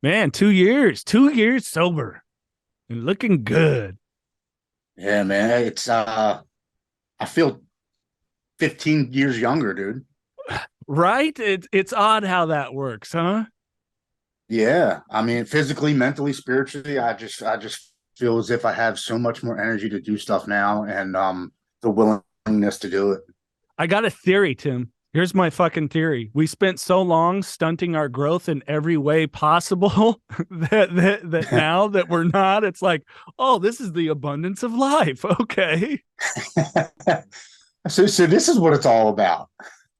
Man, 2 years sober and looking good. Yeah, man. I feel 15 years younger, dude. Right? It's odd how that works, huh? Yeah. I mean, physically, mentally, spiritually, I just feel as if I have so much more energy to do stuff now and the willingness to do it. I got a theory, Tim. Here's my fucking theory. We spent so long stunting our growth in every way possible that now that we're not, it's like, oh, this is the abundance of life. Okay. So this is what it's all about.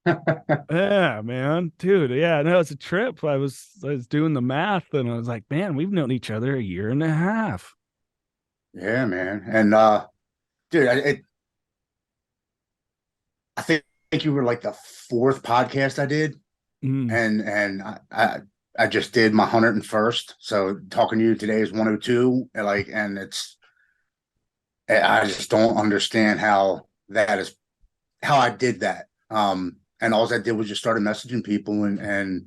Yeah, man. Dude, yeah, no, it's a trip. I was doing the math and I was like, man, we've known each other a year and a half. Yeah, man. And dude, I think you were like the fourth podcast I did, Mm. and I just did my 101st. So talking to you today is 102, and I just don't understand how that is how I did that. And all I did was just started messaging people, and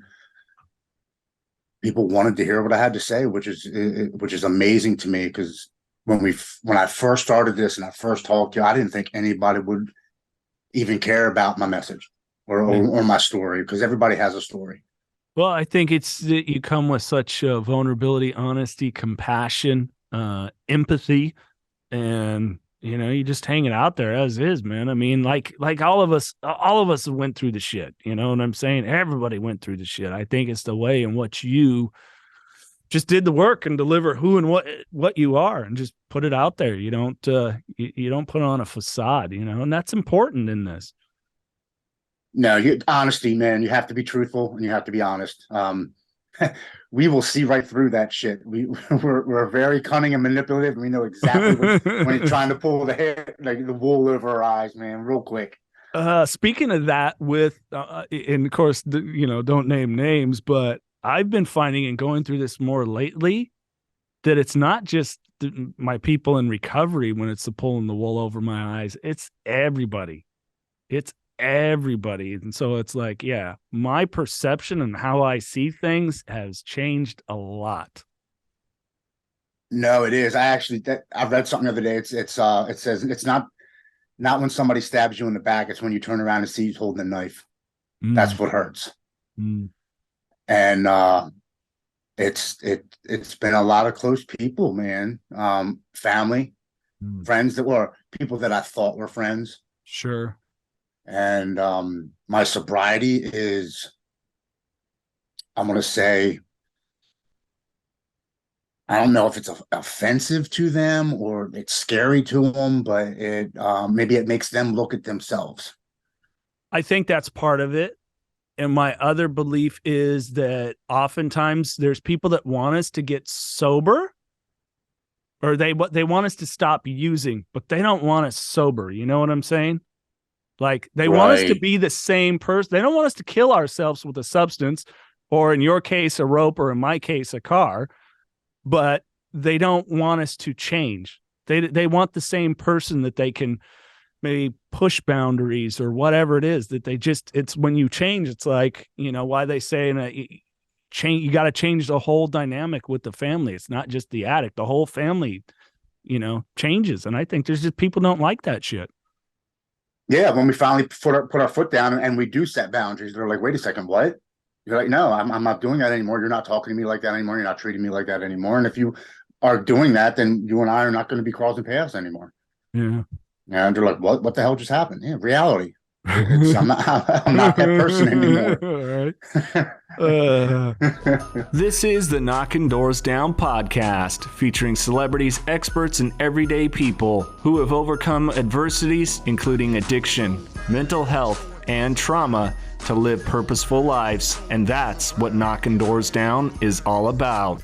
people wanted to hear what I had to say, which is amazing to me because when I first started this and I first talked to you, I didn't think anybody would even care about my message or my story because everybody has a story. Well, I think it's that you come with such vulnerability, honesty, compassion, empathy, and you just hang it out there as is, man. I mean, like all of us went through the shit. You know what I'm saying? Everybody went through the shit. I think it's the way in which you just did the work and deliver who and what you are, and just put it out there. You don't put on a facade, and that's important in this. No, honesty, man. You have to be truthful and you have to be honest. We will see right through that shit. We're very cunning and manipulative. And we know exactly when you're trying to pull the hair, like the wool over our eyes, man, real quick. Speaking of that, and of course, don't name names, but I've been finding and going through this more lately that it's not just my people in recovery when it's the pulling the wool over my eyes. It's everybody. It's everybody. And so it's like, yeah, my perception and how I see things has changed a lot. No, it is. I read something the other day. It says it's not when somebody stabs you in the back. It's when you turn around and see he's holding a knife. Mm, That's what hurts. mm, And it's been a lot of close people, man. Family, mm. friends that were people that I thought were friends. Sure. And my sobriety is, I'm gonna say, I don't know if it's offensive to them or it's scary to them, but it maybe it makes them look at themselves. I think that's part of it. And my other belief is that oftentimes there's people that want us to get sober, or they want us to stop using, but they don't want us sober. You know what I'm saying? Like they want us to Right. be the same person. They don't want us to kill ourselves with a substance, or in your case, a rope, or in my case, a car, but they don't want us to change. They want the same person that they can maybe push boundaries or whatever it is that it's when you change, it's like, why they say change, you got to change the whole dynamic with the family. It's not just the addict, the whole family, changes. And I think there's just people don't like that shit. Yeah, when we finally put our foot down and we do set boundaries, they're like, "Wait a second, what?" You're like, "No, I'm not doing that anymore. You're not talking to me like that anymore. You're not treating me like that anymore. And if you are doing that, then you and I are not going to be crossing paths anymore." Yeah. And they're like, "What? What the hell just happened?" Yeah, reality. I'm not I'm not that person anymore. All right. Uh, This is the Knockin' Doors Down podcast, featuring celebrities, experts, and everyday people who have overcome adversities, including addiction, mental health, and trauma, to live purposeful lives. And that's what Knockin' Doors Down is all about.